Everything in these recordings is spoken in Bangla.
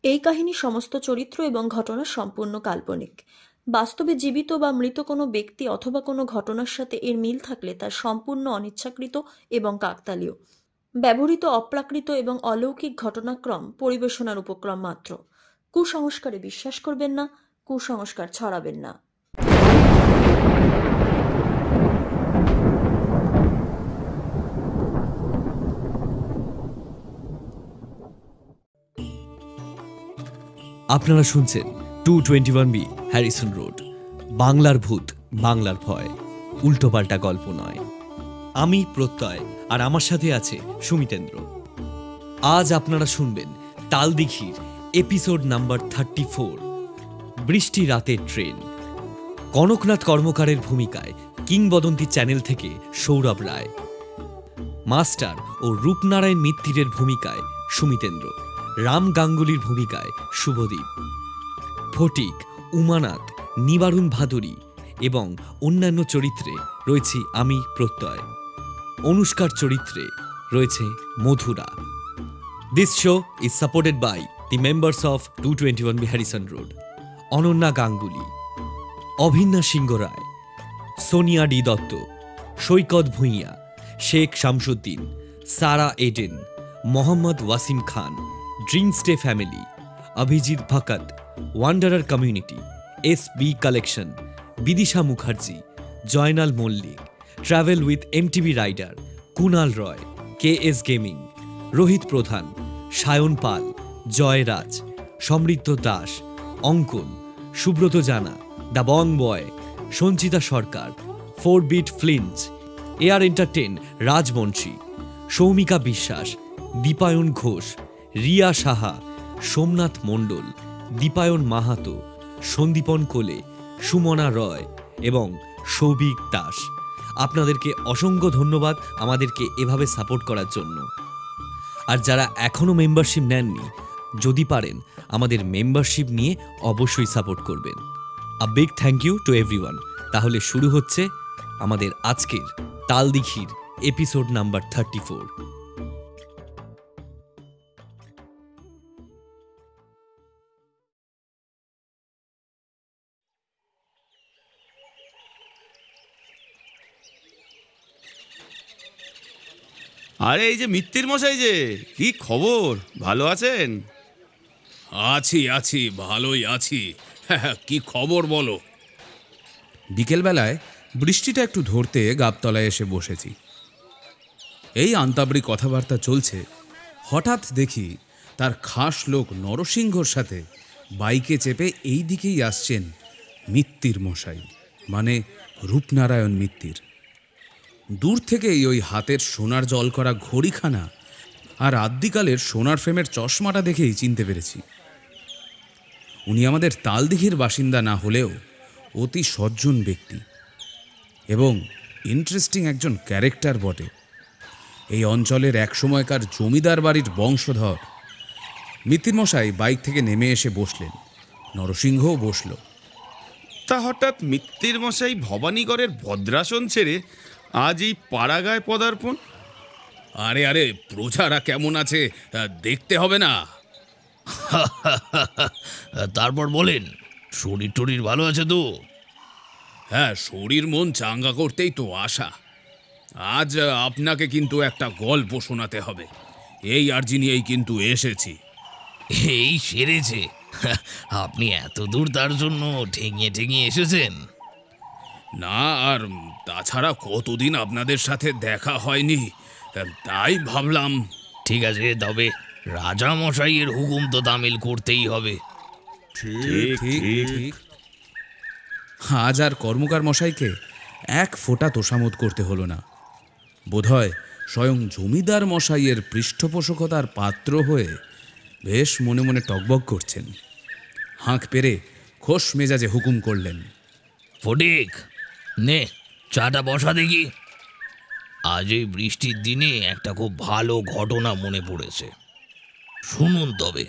এই কাহিনীর সমস্ত চরিত্র এবং ঘটনা সম্পূর্ণ কাল্পনিক। বাস্তবে জীবিত বা মৃত কোনো ব্যক্তি অথবা কোনো ঘটনার সাথে এর মিল থাকলে তা সম্পূর্ণ অনিচ্ছাকৃত এবং কাকতালীয়। ব্যবহৃত অপ্রাকৃত এবং অলৌকিক ঘটনাক্রম পরিবেশনার উপক্রম মাত্র। কুসংস্কারে বিশ্বাস করবেন না, কুসংস্কার ছড়াবেন না। আপনারা শুনছেন 221B হ্যারিসন রোড, বাংলার ভূত, বাংলার ভয়, উল্টোপাল্টা গল্প নয়। আমি প্রত্যয়, আর আমার সাথে আছে সুমিতেন্দ্র। আজ আপনারা শুনবেন তালদিঘির এপিসোড নাম্বার 34, বৃষ্টি রাতের ট্রেন। কনকনাথ কর্মকারের ভূমিকায় কিংবদন্তি চ্যানেল থেকে সৌরভ রায়, মাস্টার ও রূপনারায়ণ মিত্তিরের ভূমিকায় সুমিতেন্দ্র, রাম গাঙ্গুলির ভূমিকায় শুভদীপ, ফটিক, উমানাথ, নিবারুণ ভাদুরী এবং অন্যান্য চরিত্রে রয়েছি আমি প্রত্যয়। অনুষ্কার চরিত্রে রয়েছে Madhura. This show is supported by the members of 221B Harrison road: Ananya Ganguly, Abhinya Singha Roy, Sonia D Dutta, Saikat Bhuiyan, Sheikh Shamsuddin, Sara Eden, Mohammad Wasim Khan, dream stay family, Abhijit Bhakat, wanderer community, SB collection, Bidisha Mukherjee, Joynal Mallick, travel with MTV rider, Kunal Roy, KS gaming, Rohit Pradhan, Sayan Pal, Joyraj, Samriddha Das, Ankan, Subrata Jana, the Bong boy, Sancita Sarkar, 4বিট ফ্লিঞ্চ, air entertain Rajbanshi, সৌমিকা বিশ্বাস, দীপায়ন ঘোষ, রিয়া সাহা, সোমনাথ মণ্ডল, দীপায়ন মাহাতো, সন্দীপন কোলে, সুমনা রয় এবং সৌভিক দাস। আপনাদেরকে অসংখ্য ধন্যবাদ আমাদেরকে এভাবে সাপোর্ট করার জন্য। আর যারা এখনও মেম্বারশিপ নেননি, যদি পারেন আমাদের মেম্বারশিপ নিয়ে অবশ্যই সাপোর্ট করবেন। A big thank you to everyone. তাহলে শুরু হচ্ছে আমাদের আজকের তালদিঘির এপিসোড নাম্বার 34। আরে এই যে মিত্তির মশাই, যে কি খবর, ভালো আছেন? আছি আছি ভালোই আছি। কি খবর বলো? বিকেলবেলায় বৃষ্টিটা একটু ধরতে গাবতলায় এসে বসেছি। এই আন্তাবড়ি কথাবার্তা চলছে, হঠাৎ দেখি তার খাস লোক নরসিংহর সাথে বাইকে চেপে এই দিকেই আসছেন মিত্তির মশাই, মানে রূপনারায়ণ মিত্তির। দূর থেকেই ওই হাতের সোনার জল করা ঘড়িখানা আর আদ্যিকালের সোনার ফ্রেমের চশমাটা দেখেই চিনতে পেরেছি। উনি আমাদের তালদিঘির বাসিন্দা না হলেও অতি সজ্জন ব্যক্তি এবং ইন্টারেস্টিং একজন ক্যারেক্টার বটে। এই অঞ্চলের একসময়কার জমিদার বাড়ির বংশধর। মিত্তির মশাই বাইক থেকে নেমে এসে বসলেন, নরসিংহও বসল। তা হঠাৎ মিত্তির মশাই ভবানীগড়ের ভদ্রাসন ছেড়ে আজ এই পাড়াগায় পদার্পণ? আরে আরে, প্রজারা কেমন আছে দেখতে হবে না? তারপর বলেন, শরীর টরীর ভালো আছে তো? হ্যাঁ, শরীর মন চাঙ্গা করতেই তো আসা। আজ আপনাকে কিন্তু একটা গল্প শোনাতে হবে, এই আর্জি নিয়েই কিন্তু এসেছি। এই সেরেছে, আপনি এত দূর তার জন্য ঠেঙিয়ে ঠেঙিয়ে এসেছেন? না, আর তাছাড়া কতদিন আপনাদের সাথে দেখা হয়নি, তাই ভাবলাম। ঠিক আছে, তবে রাজা মশাইয়ের হুকুম তো তামিল করতেই হবে। ঠিক ঠিক। আজ আর কর্মকার মশাইকে এক ফোঁটা তোষামোদ করতে হলো না। বোধহয় স্বয়ং জমিদার মশাইয়ের পৃষ্ঠপোষকতার পাত্র হয়ে বেশ মনে মনে টকবক করছেন। হাঁক পেরে খোশ মেজাজে হুকুম করলেন, ফটিক, নে চাটা বসা দেখি। আজ এই বৃষ্টির দিনে একটা খুব ভালো ঘটনা মনে পড়েছে, শুনুন তবে।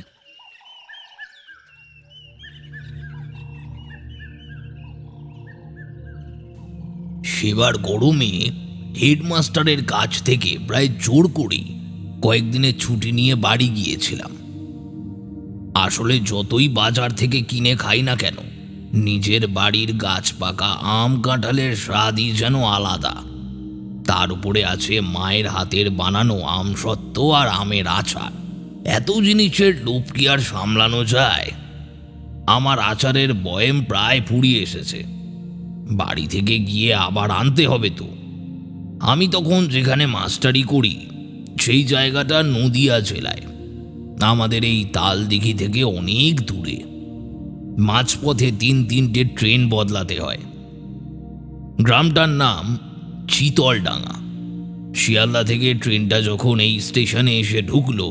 সেবার গরমে হেডমাস্টারের কাছ থেকে প্রায় জোর করেই কয়েকদিনের ছুটি নিয়ে বাড়ি গিয়েছিলাম। আসলে যতই বাজার থেকে কিনে খাই না কেন, নিজের বাড়ির গাছ পাকা আম কাঁঠালের স্বাদই যেন আলাদা। তার উপরে আছে মায়ের হাতের বানানো আমসত্ত্ব আর আমের আচার। এত জিনিসের লোভ কি আর সামলানো যায়? আমার আচারের বয়েম প্রায় ফুরিয়ে এসেছে, বাড়ি থেকে গিয়ে আবার আনতে হবে তো। আমি তখন যেখানে মাস্টারি করি সেই জায়গাটা নদিয়া জেলায়, আমাদের এই তালদিঘি থেকে অনেক দূরে। মাঝপথে 3-3টে ট্রেন বদলাতে হয়। গ্রামটার নাম চিতলডাঙ্গা। শিয়ালদা থেকে ট্রেনটা যখন এই স্টেশনে এসে ঢুকলো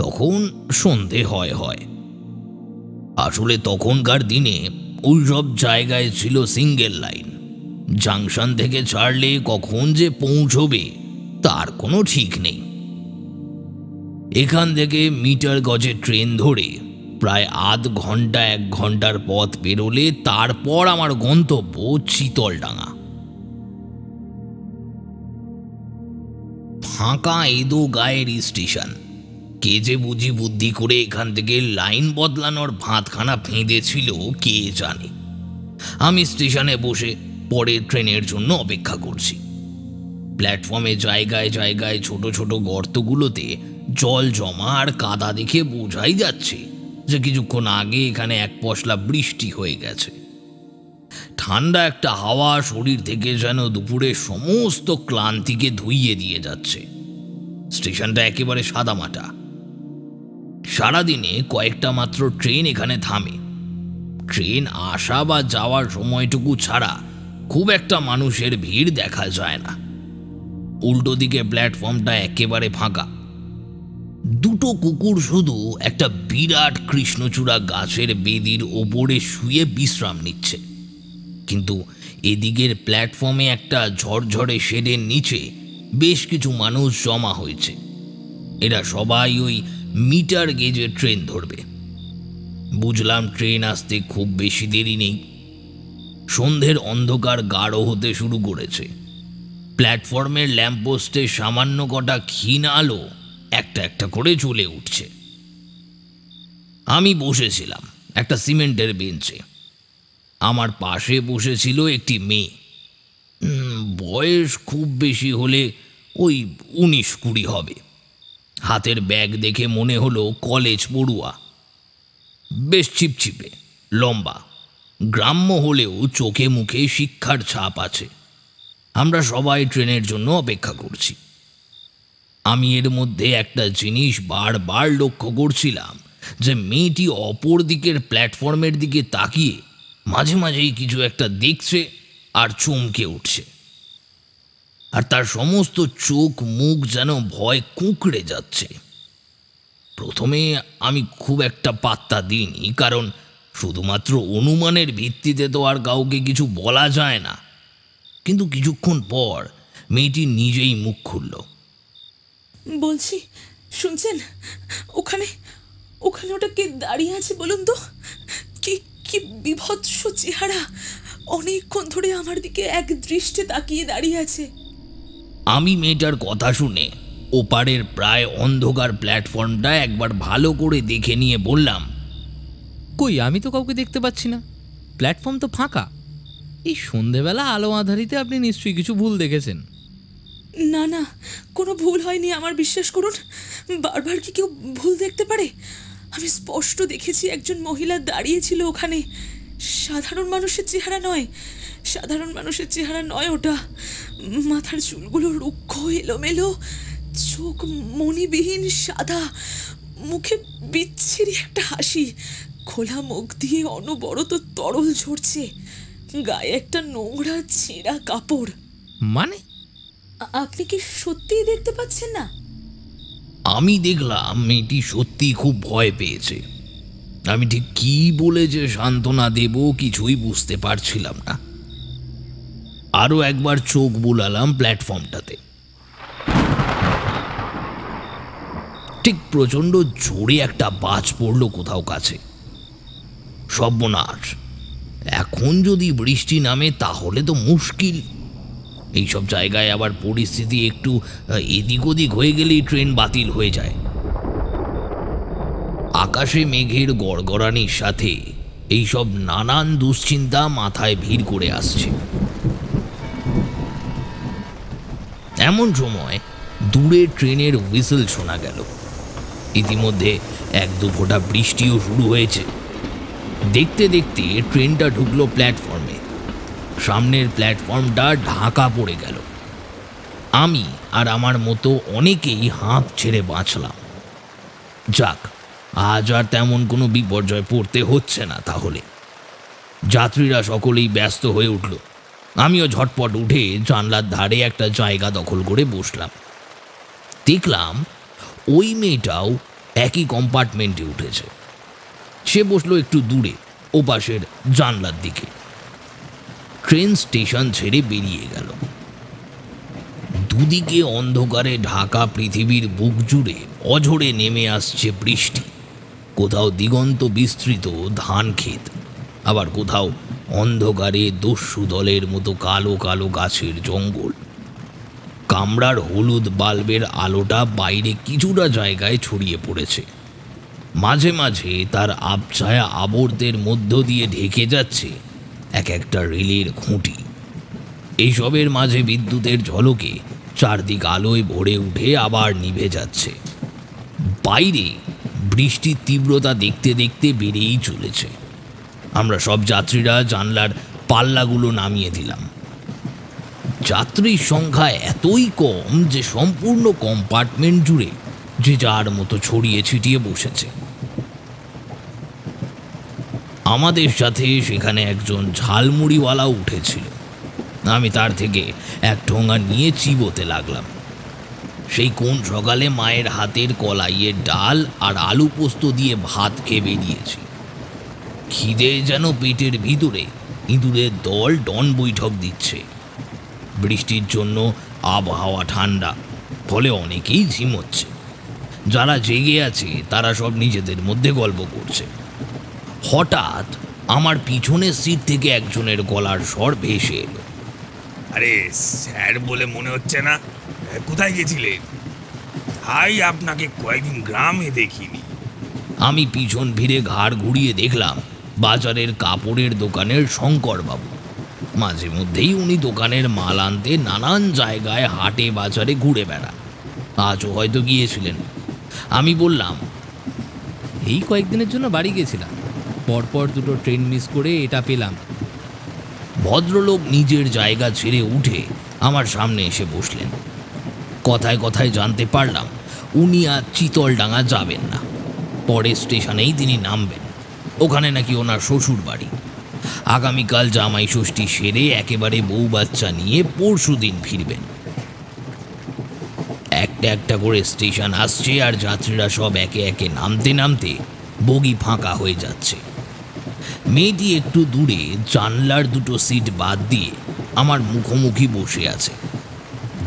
তখন সন্ধে হয়। আসলে তখনকার দিনে ওই সব জায়গায় ছিল সিঙ্গেল লাইন। জাংশন থেকে ছাড়লে কখন যে পৌঁছবে তার কোনো ঠিক নেই। এখান থেকে মিটার গজে ট্রেন ধরে প্রায় আধ ঘন্টা 1 ঘন্টার পথ পেরোলে তারপর আমার গন্তব্য চিতলডাঙ্গা। ফাঁকা এদো গায়ের স্টেশন। কে যে বুঝি বুদ্ধি করে এখান থেকে লাইন বদলানোর ভাতখানা ফেঁদেছিল কে জানে। আমি স্টেশনে বসে পরের ট্রেনের জন্য অপেক্ষা করছি। প্ল্যাটফর্মে জায়গায় জায়গায় ছোট ছোট গর্তগুলোতে জল জমা আর কাদা দেখে বোঝাই যাচ্ছে যে কিছুক্ষণ আগে এখানে 1 পশলা বৃষ্টি হয়ে গেছে। ঠান্ডা একটা হাওয়া শরীর থেকে যেন দুপুরের সমস্ত ক্লান্তিকে ধুইয়ে দিয়ে যাচ্ছে। স্টেশনটা একেবারে সাদামাটা। সারাদিনে কয়েকটা মাত্র ট্রেন এখানে থামে। ট্রেন আসা বা যাওয়ার সময়টুকু ছাড়া খুব একটা মানুষের ভিড় দেখা যায় না। উল্টো দিকে প্ল্যাটফর্মটা একেবারে ফাঁকা। 2টো কুকুর শুধু একটা বিরাট কৃষ্ণচূড়া গাছের বেদির ওপরে শুয়ে বিশ্রাম নিচ্ছে। কিন্তু এদিকের প্ল্যাটফর্মে একটা ঝরঝরে শেডের নিচে বেশ কিছু মানুষ জমা হয়েছে। এরা সবাই ওই মিটার গেজে ট্রেন ধরবে। বুঝলাম ট্রেন আসতে খুব বেশি দেরি নেই। সন্ধ্যের অন্ধকার গাঢ় হতে শুরু করেছে। প্ল্যাটফর্মের ল্যাম্পপোস্টে সামান্য কটা ক্ষীণ আলো একটা একটা করে জ্বলে উঠছে। আমি বসেছিলাম একটা সিমেন্টের বেঞ্চে। আমার পাশে বসেছিল একটি মেয়ে। বয়স খুব বেশি হলে ওই 19-20 হবে। হাতের ব্যাগ দেখে মনে হলো কলেজ পড়ুয়া। বেশ চিপচিপে, লম্বা, গ্রাম্য হলেও চোখে মুখে শিক্ষার ছাপ আছে। আমরা সবাই ট্রেনের জন্য অপেক্ষা করছি। আমি এর মধ্যে একটা জিনিস বারবার লক্ষ্য করছিলাম যে মেয়েটি অপর দিকের প্ল্যাটফর্মের দিকে তাকিয়ে মাঝে মাঝেই কিছু একটা দেখছে আর চমকে উঠছে। আর তার সমস্ত চোখ মুখ যেন ভয় কুঁকড়ে যাচ্ছে। প্রথমে আমি খুব একটা পাত্তা দিইনি, কারণ শুধুমাত্র অনুমানের ভিত্তিতে তো আর কাউকে কিছু বলা যায় না। কিন্তু কিছুক্ষণ পর মেয়েটি নিজেই মুখ খুলল। বলছি, শুনছেন? ওখানে ওখানে ওটা কে দাঁড়িয়ে আছে বলুন তো? কি কি বিভৎস চেহারা! অনেকক্ষণ ধরে আমার দিকে এক দৃষ্টে তাকিয়ে দাঁড়িয়ে আছে। আমি মেয়েটার কথা শুনে ওপারের প্রায় অন্ধকার প্ল্যাটফর্মটা একবার ভালো করে দেখে নিয়ে বললাম, কই, আমি তো কাউকে দেখতে পাচ্ছি না। প্ল্যাটফর্ম তো ফাঁকা। এই সন্ধেবেলা আলো আঁধারিতে আপনি নিশ্চয়ই কিছু ভুল দেখেছেন। না না, কোনো ভুল হয়নি, আমার বিশ্বাস করুন। বারবার কি কেউ ভুল দেখতে পারে? আমি স্পষ্ট দেখেছি একজন মহিলা দাঁড়িয়েছিল ওখানে। সাধারণ মানুষের চেহারা নয়, সাধারণ মানুষের চেহারা নয় ওটা। মাথার চুলগুলো রুক্ষ এলোমেলো, চোখ মণিবিহীন সাদা, মুখে বিচ্ছিরি একটা হাসি, খোলা মুখ দিয়ে অনবরত তরল ঝরছে, গায়ে একটা নোংরা ছেঁড়া কাপড়। মানে আপনি কি সত্যিই দেখতে পাচ্ছেন না? আমি দেখলাম মেয়েটি সত্যি খুব ভয় পেয়েছে। আমি ঠিক কি বলে যে সান্ত্বনা দেব কিছুই বুঝতে পারছিলাম না। আরও একবার চোখ বুলালাম প্ল্যাটফর্মটাতে। ঠিক প্রচণ্ড জোরে একটা বাজ পড়ল কোথাও কাছে। সর্বনাশ! এখন যদি বৃষ্টি নামে তাহলে তো মুশকিল। এইসব জায়গায় আবার পরিস্থিতি একটু এদিক ওদিক হয়ে গেলেই ট্রেন বাতিল হয়ে যায়। আকাশে মেঘের গড়গড়ানির সাথে এইসব নানান দুশ্চিন্তা মাথায় ভিড় করে আসছে। এমন সময় দূরে ট্রেনের হুইসেল শোনা গেল। ইতিমধ্যে এক দু ফোঁটা বৃষ্টিও শুরু হয়েছে। দেখতে দেখতে ট্রেনটা ঢুকলো প্ল্যাটফর্মে। সামনের প্ল্যাটফর্মটা ঢাকা পড়ে গেল। আমি আর আমার মতো অনেকেই হাঁপ ছেড়ে বাঁচলাম। যাক, আজ আর তেমন কোনো বিপর্যয় পড়তে হচ্ছে না। তাহলে যাত্রীরা সকলেই ব্যস্ত হয়ে উঠল। আমিও ঝটপট উঠে জানলার ধারে একটা জায়গা দখল করে বসলাম। দেখলাম ওই মেয়েটাও একই কম্পার্টমেন্টে উঠেছে। সে বসলো একটু দূরে, ওপাশের জানলার দিকে। ট্রেন স্টেশন ছেড়ে বেরিয়ে গেল। দুদিকে অন্ধকারে ঢাকা পৃথিবীর বুক জুড়ে অঝরে নেমে আসছে বৃষ্টি। কোথাও দিগন্ত বিস্তৃত ধান ক্ষেত, আবার কোথাও অন্ধকারে দস্যু দলের মতো কালো কালো গাছের জঙ্গল। কামরার হলুদ বাল্বের আলোটা বাইরে কিছুটা জায়গায় ছড়িয়ে পড়েছে। মাঝে মাঝে তার আবছায়া আবর্তের মধ্য দিয়ে ঢেকে যাচ্ছে এক একটা রেলের খুঁটি। এইসবের মাঝে বিদ্যুতের ঝলকে চারদিক আলোয় ভরে উঠে আবার নিভে যাচ্ছে। বাইরে বৃষ্টির তীব্রতা দেখতে দেখতে বেড়েই চলেছে। আমরা সব যাত্রীরা জানলার পাল্লাগুলো নামিয়ে দিলাম। যাত্রীর সংখ্যা এতই কম যে সম্পূর্ণ কম্পার্টমেন্ট জুড়ে যে যার মতো ছড়িয়ে ছিটিয়ে বসেছে। আমাদের সাথে সেখানে একজন ঝালমুড়িওয়ালাও উঠেছিল। আমি তার থেকে এক ঠোঙা নিয়ে চিবোতে লাগলাম। সেই কোন সকালে মায়ের হাতের কলাইয়ের ডাল আর আলু পোস্ত দিয়ে ভাত খেয়ে বেরিয়েছি। খিদে যেন পেটের ভিতরে ইঁদুরের দল ডন বৈঠক দিচ্ছে। বৃষ্টির জন্য আবহাওয়া ঠান্ডা, ফলে অনেকেই ঝিমোচ্ছে। যারা জেগে আছে তারা সব নিজেদের মধ্যে গল্প করছে। হঠাৎ আমার পিছনের সিট থেকে একজনের গলার স্বর ভেসে এলো। আরে স্যার বলে মনে হচ্ছে না। কোথায় গেছিলেন? তাই আপনাকে কয়েকদিন গ্রামে দেখিনি। আমি পিছন ফিরে ঘাড় ঘুরিয়ে দেখলাম বাজারের কাপড়ের দোকানের শঙ্করবাবু। মাঝে মধ্যেই উনি দোকানের মাল আনতে নানান জায়গায় হাটে বাজারে ঘুরে বেড়ান। আজও হয়তো গিয়েছিলেন। আমি বললাম, এই কয়েকদিনের জন্য বাড়ি গেছিলাম, পরপর দুটো ট্রেন মিস করে এটা পেলাম। ভদ্রলোক নিজের জায়গা ছেড়ে উঠে আমার সামনে এসে বসলেন। কথায় কথায় জানতে পারলাম উনি আর চিতলডাঙ্গা যাবেন না, পরের স্টেশনেই তিনি নামবেন। ওখানে নাকি ওনার শ্বশুর বাড়ি। আগামীকাল জামাই ষষ্ঠী সেরে একেবারে বউ বাচ্চা নিয়ে পরশু দিন ফিরবেন। একটা একটা করে স্টেশন আসছে আর যাত্রীরা সব একে একে নামতে নামতে বগি ফাঁকা হয়ে যাচ্ছে। মেয়েটি একটু দূরে জানলার দুটো সিট বাদ দিয়ে আমার মুখোমুখি বসে আছে।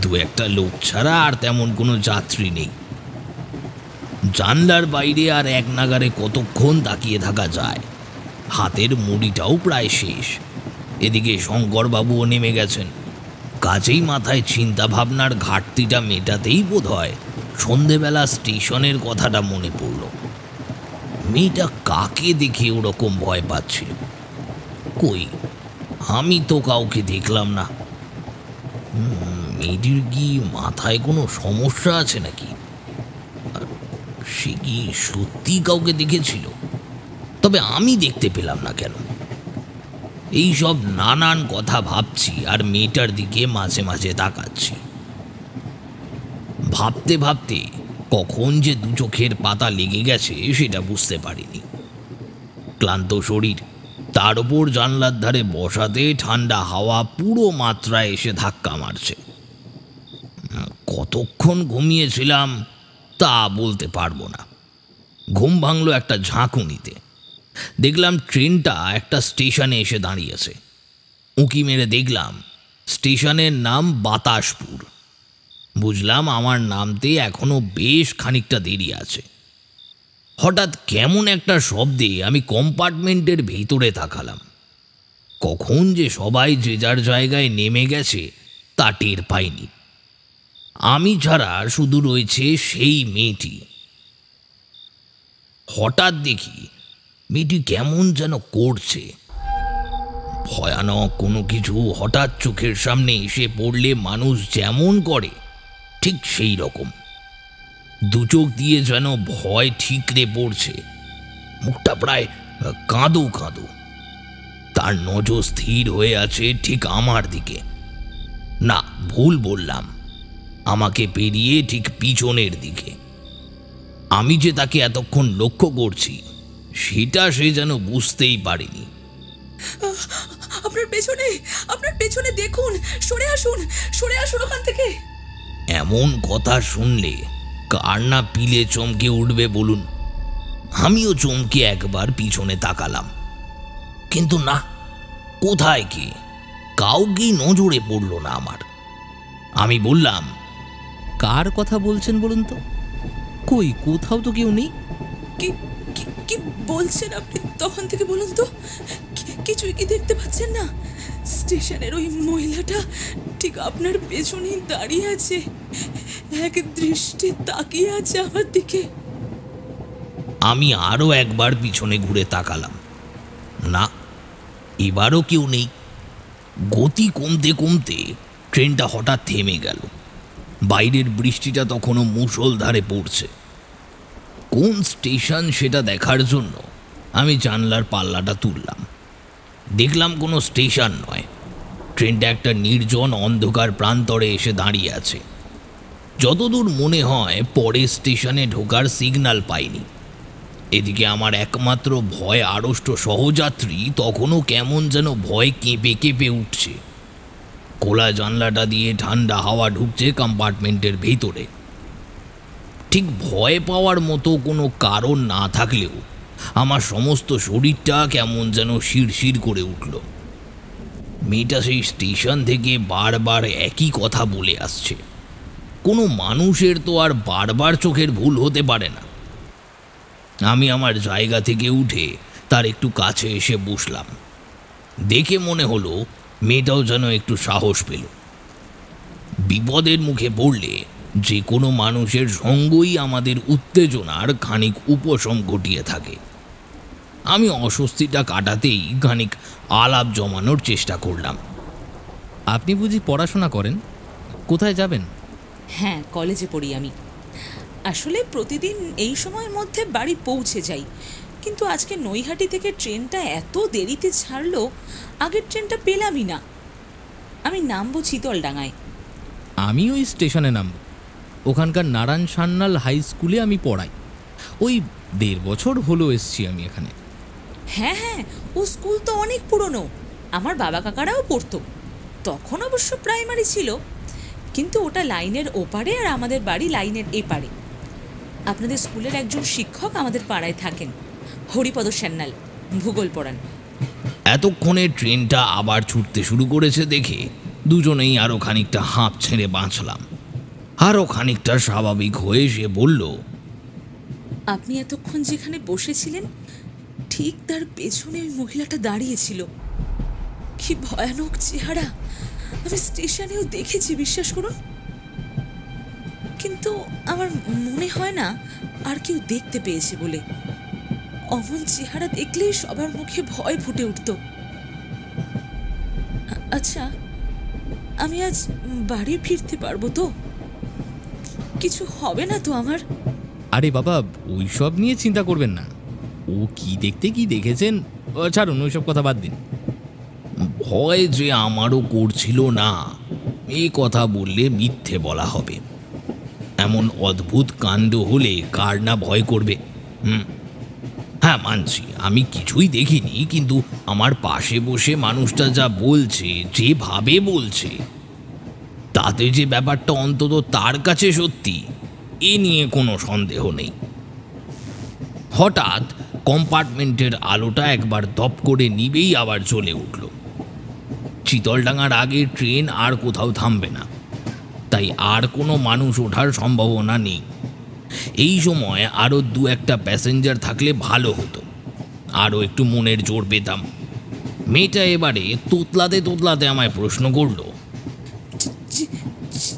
দু একটা লোক ছাড়া আর তেমন কোনো যাত্রী নেই। জানলার বাইরে আর এক নাগারে কতক্ষণ তাকিয়ে থাকা যায়। হাতের মুড়িটাও প্রায় শেষ। এদিকে শঙ্করবাবুও নেমে গেছেন। কাজেই মাথায় চিন্তা ভাবনার ঘাটতিটা মেটাতেই বোধ হয় সন্ধেবেলা স্টেশনের কথাটা মনে পড়ল। মেয়েটা কাকে দেখে ওরকম ভয় পাচ্ছিল? কই, আমি তো কাউকে দেখলাম না। মেয়েটির কি মাথায় কোনো সমস্যা আছে নাকি? সে কি সত্যি কাউকে দেখেছিল? তবে আমি দেখতে পেলাম না কেন? এই সব নানান কথা ভাবছি আর মেয়েটার দিকে মাঝে মাঝে তাকাচ্ছি। ভাবতে ভাবতে কখন যে দু চোখের পাতা লেগে গেছে সেটা বুঝতে পারিনি। ক্লান্ত শরীর, তার ওপর জানলার ধারে বসাতে ঠান্ডা হাওয়া পুরো মাত্রায় এসে ধাক্কা মারছে। কতক্ষণ ঘুমিয়েছিলাম তা বলতে পারবো না। ঘুম ভাঙল একটা ঝাঁকুনিতে। দেখলাম ট্রেনটা একটা স্টেশনে এসে দাঁড়িয়েছে। উঁকি মেরে দেখলাম স্টেশনের নাম বাতাসপুর। বুঝলাম আমার নামতে এখনো বেশ খানিকটা দেরি আছে। হঠাৎ কেমন একটা শব্দে আমি কম্পার্টমেন্টের ভিতরে তাকালাম। কখন যে সবাই যে যার জায়গায় নেমে গেছে তা টের পাইনি। আমি ছাড়া শুধু রয়েছে সেই মেয়েটি। হঠাৎ দেখি মেয়েটি কেমন যেন করছে। ভয়ানক কোনো কিছু হঠাৎ চোখের সামনে এসে পড়লে মানুষ যেমন করে ঠিক সেই রকম। দু চোখ দিয়ে যেন ভয় ঠিকরে পড়ছে, মুখটা প্রায় কাঁদো কাঁদো। তার নজর স্থির হয়ে আছে ঠিক আমার দিকে। না, ভুল বললাম, আমাকে পেরিয়ে ঠিক পিছনের দিকে। আমি যে তাকে এতক্ষণ লক্ষ্য করছি সেটা সে যেন বুঝতেই পারেনি। আপনার পেছনে দেখুন, সরে আসুন ওখান থেকে। এমন কথা শুনলে কার না পিলে চমকে উঠবে বলুন। আমিও চমকে একবার পিছনে তাকালাম, কিন্তু না, কোথায় কে, কাউকেই নজরে পড়ল না আমার। আমি বললাম, কার কথা বলছেন বলুন তো? কই, কোথাও তো কেউ নেই। কি বলছেন আপনি তখন থেকে? বলুন তো, কিছুই কি দেখতে পাচ্ছেন না? স্টেশনের ওই মহিলাটা ঠিক আপনার পেছনেই দাঁড়িয়ে আছে, এক দৃষ্টি তাকিয়ে আছে আমার দিকে। আমি আরো একবার পিছনে ঘুরে তাকালাম, না, এবারও কেউ নেই। গতি কমতে কমতে ট্রেনটা হঠাৎ থেমে গেল। বাইরের বৃষ্টিটা তখনও মুষলধারে পড়ছে। কোন স্টেশন সেটা দেখার জন্য আমি জানলার পাল্লাটা তুললাম। দেখলাম কোনো স্টেশন নয়, ট্রেনটা একটা নির্জন অন্ধকার প্রান্তরে এসে দাঁড়িয়ে আছে। যতদূর মনে হয় পরের স্টেশনে ঢোকার সিগন্যাল পাইনি। এদিকে আমার একমাত্র ভয় আড়ষ্ট সহযাত্রী তখনও কেমন যেন ভয় কেঁপে কেঁপে উঠছে। খোলা জানলাটা দিয়ে ঠান্ডা হাওয়া ঢুকছে কম্পার্টমেন্টের ভিতরে। ঠিক ভয় পাওয়ার মতো কোনো কারণ না থাকলেও আমার সমস্ত শরীরটা কেমন যেন শিরশির করে উঠল। মেয়েটা সেই স্টেশন থেকে বারবার একই কথা বলে আসছে। কোনো মানুষের তো আর বারবার চোখের ভুল হতে পারে না। আমি আমার জায়গা থেকে উঠে তার একটু কাছে এসে বসলাম। দেখে মনে হলো মেয়েটাও যেন একটু সাহস পেল। বিপদের মুখে পড়লে যে কোনো মানুষের সঙ্গই আমাদের উত্তেজনার খানিক উপশম ঘটিয়ে থাকে। আমি অস্বস্তিটা কাটাতেই খানিক আলাপ জমানোর চেষ্টা করলাম। আপনি বুঝি পড়াশোনা করেন? কোথায় যাবেন? হ্যাঁ, কলেজে পড়ি আমি। আসলে প্রতিদিন এই সময়ের মধ্যে বাড়ি পৌঁছে যাই, কিন্তু আজকে নৈহাটি থেকে ট্রেনটা এত দেরিতে ছাড়লো, আগের ট্রেনটা পেলামই না। আমি নামবো চিতলডাঙায়। আমি ওই স্টেশনে নামব। ওখানকার নারায়ণ সান্যাল হাই স্কুলে আমি পড়াই। ওই 1.5 বছর হলো এসছি আমি এখানে। হ্যাঁ, ও স্কুল তো অনেক পুরনো, আমার বাবা কাকারাও পড়তো। তখন অবশ্য প্রাইমারি ছিল, কিন্তু ওটা লাইনের ওপারে আর আমাদের বাড়ি লাইনের এপারে। আপনাদের স্কুলের একজন শিক্ষক আমাদের পাড়ায় থাকেন, হরিপদ সান্যাল, ভূগোল পড়ান। এতক্ষণে ট্রেনটা আবার ছুটতে শুরু করেছে দেখে দুজনেই আরও খানিকটা হাঁপ ছেড়ে বাঁচলাম। আরও খানিকটা স্বাভাবিক হয়ে সে বলল, আপনি এতক্ষণ যেখানে বসেছিলেন ঠিক তার পেছনে ওই মহিলাটা দাঁড়িয়েছিল। কি ভয়ানক চেহারা! আমি স্টেশনেও দেখেছি, বিশ্বাস করুন, কিন্তু আমার মনে হয় না আর কেউ দেখতে পেয়েছে বলে। অমন চেহারা দেখলেই সবার মুখে ভয় ফুটে উঠত। আচ্ছা, আমি আজ বাড়ি ফিরতে পারবো তো? কিছু হবে না তো আমার? আরে বাবা, ওইসব নিয়ে চিন্তা করবেন না। ও কি দেখতে কি দেখেছেন, ছাড়ুন, ওইসব কথা বাদ দিন। ভয় যে আমারও করছিল না, এই কথা বললে মিথ্যে বলা হবে। এমন অদ্ভুত কাণ্ড হলে কার না ভয় করবে? হ্যাঁ, মানছি আমি কিছুই দেখিনি, কিন্তু আমার পাশে বসে মানুষটা যা বলছে, যেভাবে বলছে, তাতে যে ব্যাপারটা অন্তত তার কাছে সত্যি, এ নিয়ে কোনো সন্দেহ নেই। হঠাৎ কম্পার্টমেন্টের আলোটা একবার দপ করে নিবেই আবার জ্বলে উঠল। চিতলডাঙার আগে ট্রেন আর কোথাও থামবে না, তাই আর কোনো মানুষ ওঠার সম্ভাবনা নেই। এই সময় আরও 2-1টা প্যাসেঞ্জার থাকলে ভালো হতো, আরও একটু মনের জোর পেতাম। মেয়েটা এবারে তোতলাতে তোতলাতে আমায় প্রশ্ন করল,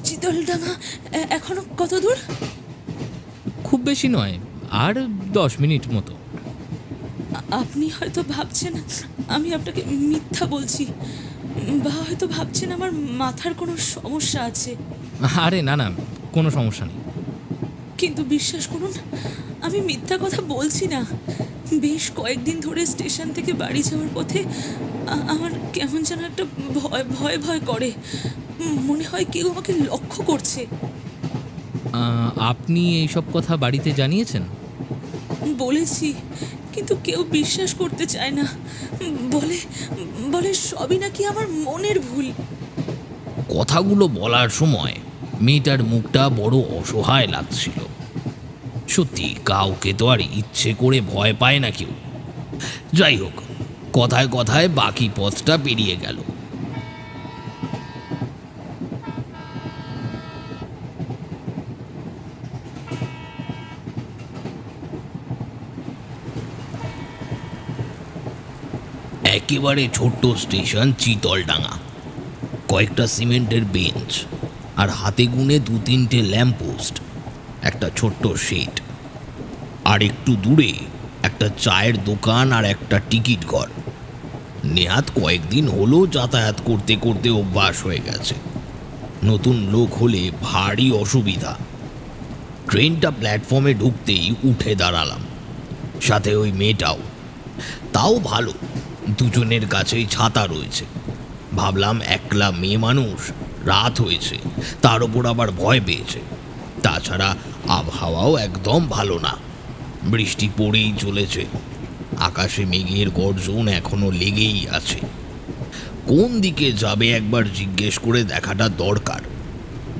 চিতলডাঙা এখনো কত দূর? খুব বেশি নয়, আর 10 মিনিট মতো। আপনি হয়তো ভাবছেন আমি আপনাকে মিথ্যা বলছি, বা হয়তো ভাবছেন আমার মাথার কোনো সমস্যা আছে। আরে না না, কোনো সমস্যা নেই। কিন্তু বিশ্বাস করুন, আমি মিথ্যা কথা বলছি না। বেশ কয়েকদিন ধরে স্টেশন থেকে বাড়ি যাওয়ার পথে আমার কেমন যেন একটা ভয় ভয় ভয় করে। মনে হয় কেউ আমাকে লক্ষ্য করছে। আপনি এইসব কথা বাড়িতে জানিয়েছেন? বলেছি, কিন্তু কেউ বিশ্বাস করতে চায় না। বলে বলে সবই নাকি আমার মনের ভুল। কথাগুলো বলার সময় মেয়েটার মুখটা বড় অসহায় লাগছিল। সত্যি কাউকে তো আর ইচ্ছে করে ভয় পায় না কেউ। যাই হোক, কথায় কথায় বাকি পথটা পেরিয়ে গেল। একেবারে ছোট্ট স্টেশন চিতলডাঙ্গা। কয়েকটা সিমেন্টের বেঞ্চ, আর হাতে গুনে 2-3টে ল্যাম্পপোস্ট, একটা ছোট্ট শেড, আর একটু দূরে একটা চায়ের দোকান আর একটা টিকিট ঘর। নেহাত কয়েকদিন হলো যাতায়াত করতে করতে অভ্যাস হয়ে গেছে। নতুন লোক হলে ভারী অসুবিধা। ট্রেনটা প্ল্যাটফর্মে ঢুকতেই উঠে দাঁড়ালাম, সাথে ওই মেয়েটাও। তাও ভালো, দুজনের কাছেই ছাতা রয়েছে। ভাবলাম একলা মেয়ে মানুষ, রাত হয়েছে, তার ওপর আবার ভয় পেয়েছে। তাছাড়া আবহাওয়াও একদম ভালো না, বৃষ্টি পড়েই চলেছে। আকাশে মেঘের গর্জন এখনো লেগেই আছে। কোন দিকে যাবে একবার জিজ্ঞেস করে দেখাটা দরকার।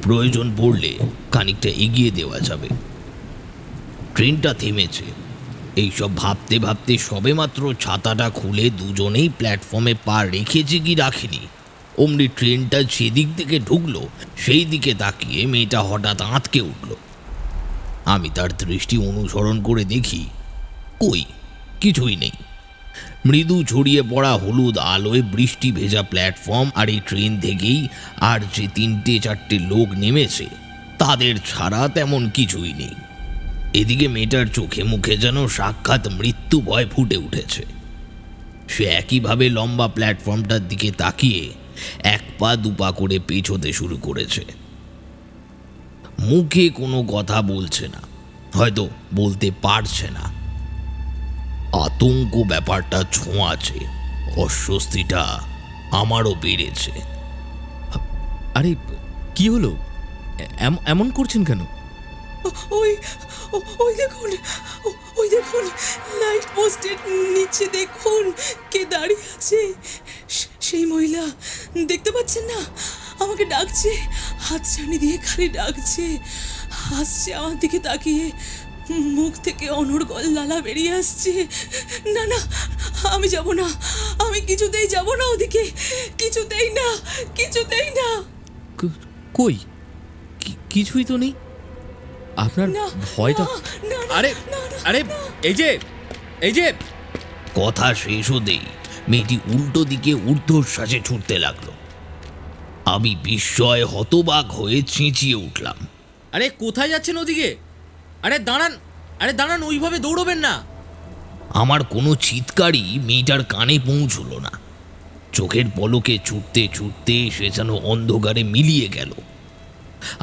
প্রয়োজন পড়লে খানিকটা এগিয়ে দেওয়া যাবে। ট্রেনটা থেমেছে। এইসব ভাবতে ভাবতে সবেমাত্র ছাতাটা খুলে দুজনেই প্ল্যাটফর্মে পা রেখেছে কি রাখিনি, অমনি ট্রেনটা যেদিক থেকে ঢুকলো সেই দিকে তাকিয়ে মেয়েটা হঠাৎ আঁতকে উঠল। আমি তার দৃষ্টি অনুসরণ করে দেখি, কই কিছুই নেই। মৃদু ছড়িয়ে পড়া হলুদ আলোয় বৃষ্টি ভেজা প্ল্যাটফর্ম, আর এই ট্রেন থেকেই আর যে 3-4টে লোক নেমেছে তাদের ছাড়া তেমন কিছুই নেই। এদিকে মেয়েটার চোখে মুখে যেন সাক্ষাৎ মৃত্যু ভয় ফুটে উঠেছে। সে একইভাবে লম্বা প্ল্যাটফর্মটার দিকে তাকিয়ে 1 পা 2 পা করে পেছোতে শুরু করেছে। মুখে কোনো কথা বলছে না, হয়তো বলতে পারছে না। আতঙ্ক ব্যাপারটা ছোঁয়াছে, অস্বস্তিটা আমারও বেড়েছে। আরে কি হলো, এমন করছেন কেন? ওই ওই দেখুন, ওই দেখুন, লাইট পোস্টের নিচে দেখুন কে দাঁড়িয়ে আছে। সেই মহিলা, দেখতে পাচ্ছেন না? আমাকে ডাকছে, হাতছানি দিয়ে খালি ডাকছে। হাসছে আমার দিকে তাকিয়ে, মুখ থেকে অনর্গল লালা বেরিয়ে আসছে। না না, আমি যাব না, আমি কিছুতেই যাব না ওদিকে, কিছুতেই না, কিছুতেই না। কই কিছুই তো নেই। আপনার ভয়টা, আরে আরে এই যে কথা শেষ হতেই মেয়েটি উল্টো দিকে ঊর্ধ্বশ্বাসে ছুটতে লাগলো। আমি বিস্ময় হতবাক হয়ে চেঁচিয়ে উঠলাম, আরে কোথায় যাচ্ছেন ওদিকে? আরে দাঁড়ান, ওইভাবে দৌড়বেন না। আমার কোনো চিৎকারই মেয়েটার কানে পৌঁছল না। চোখের পলকে ছুটতে ছুটতে সে যেন অন্ধকারে মিলিয়ে গেল।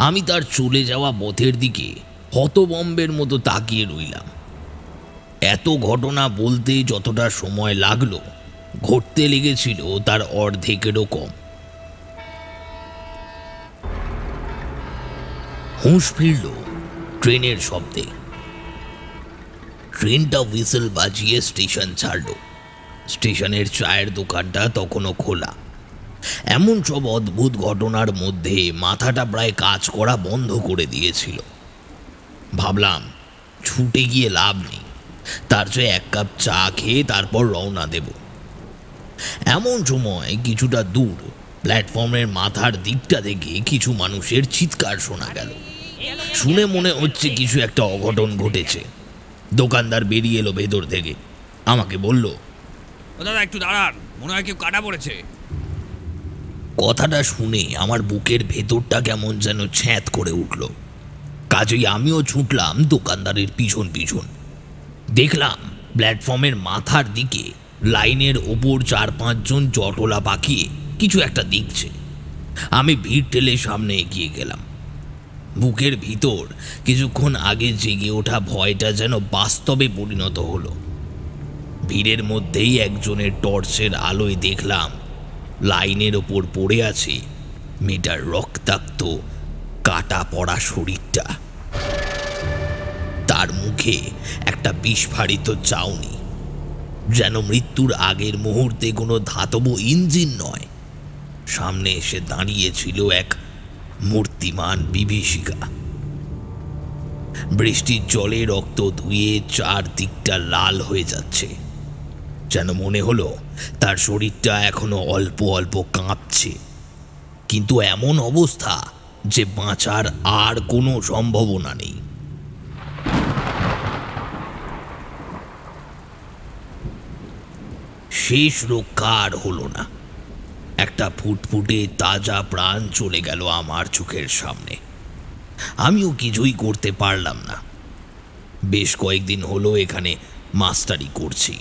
আমি তার চলে যাওয়া পথের দিকে হতবম্বের মতো তাকিয়ে রইলাম। এত ঘটনা বলতে যতটা সময় লাগলো, ঘটতে লেগেছিল তার অর্ধেকেরও কম। হুঁশ ফিরল ট্রেনের শব্দে। ট্রেনটা হুইসেল বাজিয়ে স্টেশন ছাড়ল। স্টেশনের চায়ের দোকানটা তখনও খোলা। এমন সব অদ্ভুত ঘটনার মধ্যে মাথাটা প্রায় কাজ করা বন্ধ করে দিয়েছিল। ভাবলাম ছুটে গিয়ে লাভ নেই, তার চেয়ে 1 কাপ চা খেয়ে তারপর রওনা দেব। এমন সময় কিছুটা দূর প্ল্যাটফর্মের মাথার দিকটা থেকে কিছু মানুষের চিৎকার শোনা গেল। শুনে মনে হচ্ছে কিছু একটা অঘটন ঘটেছে। দোকানদার বেরিয়ে এলো ভেতর থেকে, আমাকে বলল, দাদা একটু দাঁড়ান, মনে হয় কেউ কাটা পড়েছে। কথাটা শুনে আমার বুকের ভেতরটা কেমন যেন ছ্যাঁত করে উঠল। কাজেই আমিও ছুটলাম দোকানদারের পিছন পিছন। দেখলাম প্ল্যাটফর্মের মাথার দিকে লাইনের ওপর 4-5 জন জটলা পাকিয়ে কিছু একটা দেখছে। আমি ভিড় ঠেলে সামনে এগিয়ে গেলাম। বুকের ভিতর কিছুক্ষণ আগে জেগে ওঠা ভয়টা যেন বাস্তবে পরিণত হলো। ভিড়ের মধ্যেই একজনের টর্চের আলোয় দেখলাম লাইনের ওপর পড়ে আছে মেয়েটার রক্তাক্ত কাটা পড়া শরীরটা। তার মুখে একটা বিস্ফারিত চাউনি, যেন মৃত্যুর আগের মুহূর্তে কোনো ধাতব ইঞ্জিন নয়, সামনে এসে দাঁড়িয়েছিল এক মূর্তিমান বিভীষিকা। বৃষ্টির জলে রক্ত ধুয়ে চারদিকটা লাল হয়ে যাচ্ছে, যেন মনে হলো তার শরীরটা এখনো অল্প অল্প কাঁপছে, কিন্তু এমন অবস্থা যে বাঁচার আর কোনো সম্ভাবনা নেই। শেষ রক্ষা আর হলো না। একটা ফুটফুটে তাজা প্রাণ চলে গেল আমার চোখের সামনে। আমিও কিছুই করতে পারলাম না। বেশ কয়েকদিন হলো এখানে মাস্টারি করছি,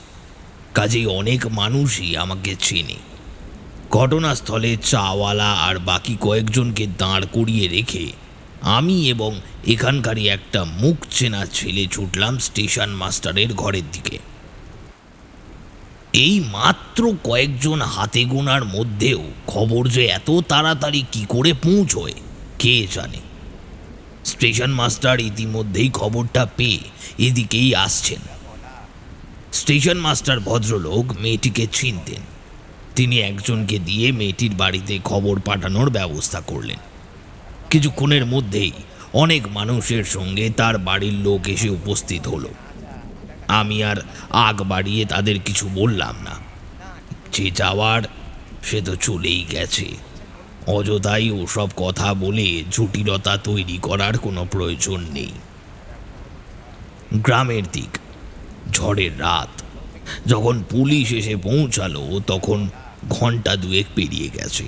কাজেই অনেক মানুষই আমাকে চেনে। ঘটনাস্থলে চাওয়ালা আর বাকি কয়েকজনকে দাঁড় করিয়ে রেখে আমি এবং এখানকারই একটা মুখ চেনা ছেলে ছুটলাম স্টেশন মাস্টারের ঘরের দিকে। এই মাত্র কয়েকজন হাতে গোনার মধ্যেও খবর যে এত তাড়াতাড়ি কি করে পৌঁছয় কে জানে। স্টেশন মাস্টার ইতিমধ্যেই খবরটা পেয়ে এদিকেই আসছেন। স্টেশন মাস্টার ভদ্রলোক মেয়েটিকে চিনতেন। তিনি একজনকে দিয়ে মেয়েটির বাড়িতে খবর পাঠানোর ব্যবস্থা করলেন। কিছুক্ষণের মধ্যেই অনেক মানুষের সঙ্গে তার বাড়ির লোক এসে উপস্থিত হলো। আমি আর আগ বাড়িয়ে তাদের কিছু বললাম না। যে যাওয়ার সে তো চলেই গেছে। অযথাই ওসব কথা বলে জটিলতা তৈরি করার কোনো প্রয়োজন নেই। গ্রামের দিক, ঝড়ের রাত। যখন পুলিশ এসে পৌঁছালো তখন 2 ঘন্টা পেরিয়ে গেছে।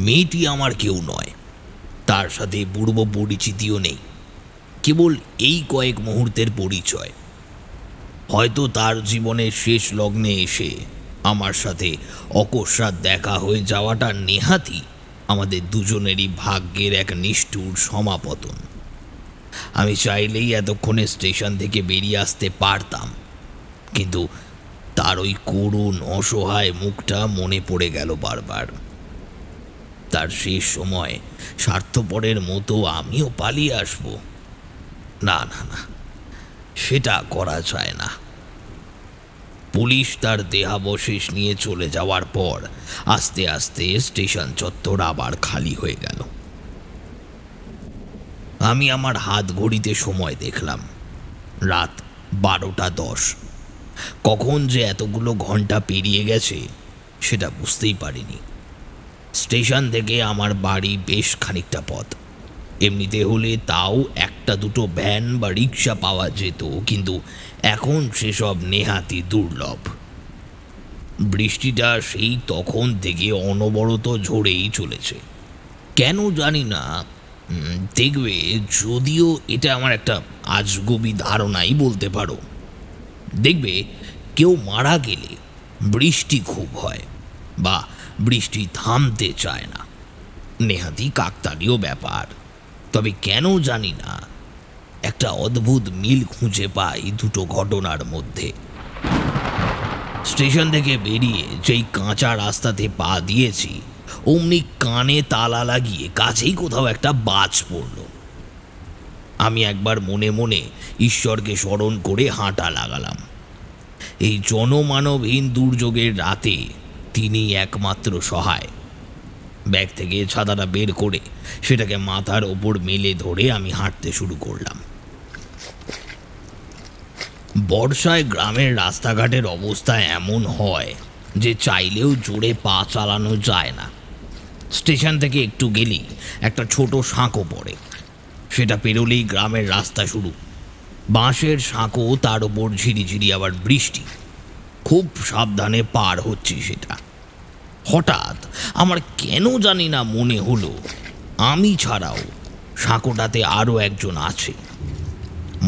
মেয়েটি আমার কেউ নয়, তার সাথে পূর্ব পরিচিতিও নেই, কেবল এই কয়েক মুহূর্তের পরিচয়। হয়তো তার জীবনের শেষ লগ্নে এসে আমার সাথে অকস্মাৎ দেখা হয়ে যাওয়াটা নেহাতই আমাদের দুজনেরই ভাগ্যের এক নিষ্ঠুর সমাপতন। আমি চাইলেই এতক্ষণে স্টেশন থেকে বেরিয়ে আসতে পারতাম, কিন্তু তার ওই করুণ অসহায় মুখটা মনে পড়ে গেল বারবার। তার শেষ সময় স্বার্থপরের মতো আমিও পালিয়ে আসব? না না না, সেটা করা যায় না। পুলিশ তার দেহাবশেষ নিয়ে চলে যাওয়ার পর আস্তে আস্তে স্টেশন চত্বর আবার খালি হয়ে গেল। আমি আমার হাত ঘড়িতে সময় দেখলাম, রাত 12:10। কখন যে এতগুলো ঘন্টা পেরিয়ে গেছে সেটা বুঝতেই পারিনি। স্টেশন থেকে আমার বাড়ি বেশ খানিকটা পথ। এমনিতে হলে তাও 1-2 ভ্যান বা রিক্সা পাওয়া যেত, কিন্তু এখন সেসব নেহাতি দুর্লভ। বৃষ্টিটা সেই তখন থেকে অনবরত ঝরেই চলেছে। কেন জানি না, দেখবে, যদিও এটা আমার একটা আজগুবি ধারণাই বলতে পারো, দেখবে কেউ মারা গেলে বৃষ্টি খুব হয় বা বৃষ্টি থামতে চায় না। নেহাতি কাকতালীয় ব্যাপার, তবে কেন জানি না একটা অদ্ভুত মিল খুঁজে পাই দুটো ঘটনার মধ্যে। স্টেশন থেকে বেরিয়ে যেই কাঁচা রাস্তাতে পা দিয়েছি অমনি কানে তালা লাগিয়ে কাছেই কোথাও একটা বাজ পড়ল। আমি একবার মনে মনে ঈশ্বরকে স্মরণ করে হাঁটা লাগালাম। এই জনমানবহীন দুর্যোগের রাতে তিনি একমাত্র সহায়। ব্যাগ থেকে ছাতাটা বের করে সেটাকে মাথার ওপর মেলে ধরে আমি হাঁটতে শুরু করলাম। বর্ষায় গ্রামের রাস্তাঘাটের অবস্থা এমন হয় যে চাইলেও জোরে পা চালানো যায় না। স্টেশন থেকে একটু গেলেই একটা ছোট সাঁকো পড়ে, সেটা পেরোলেই গ্রামের রাস্তা শুরু। বাঁশের সাঁকো, তার ওপর ঝিরিঝিরি আবার বৃষ্টি। খুব সাবধানে পার হচ্ছি সেটা। হঠাৎ আমার কেন জানি না মনে হলো আমি ছাড়াও সাঁকোটাতে আরও একজন আছে।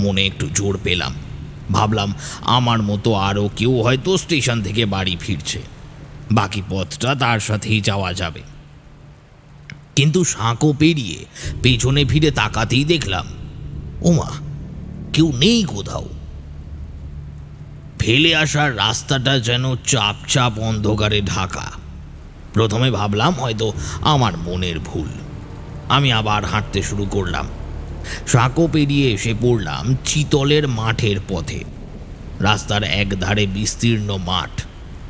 মনে একটু জোর পেলাম, ভাবলাম আমার মতো আরও কেউ হয়তো স্টেশন থেকে বাড়ি ফিরছে, বাকি পথটা তার সাথেই যাওয়া যাবে। কিন্তু সাঁকো পেরিয়ে পেছনে ফিরে তাকাতেই দেখলাম, ওমা, কেউ নেই কোথাও। ফেলে আসার রাস্তাটা যেন চাপ চাপ অন্ধকারে ঢাকা। প্রথমে ভাবলাম হয়তো আমার মনের ভুল। আমি আবার হাঁটতে শুরু করলাম। সাঁকো পেরিয়ে এসে পড়লাম চিতলের মাঠের পথে। রাস্তার একধারে বিস্তীর্ণ মাঠ,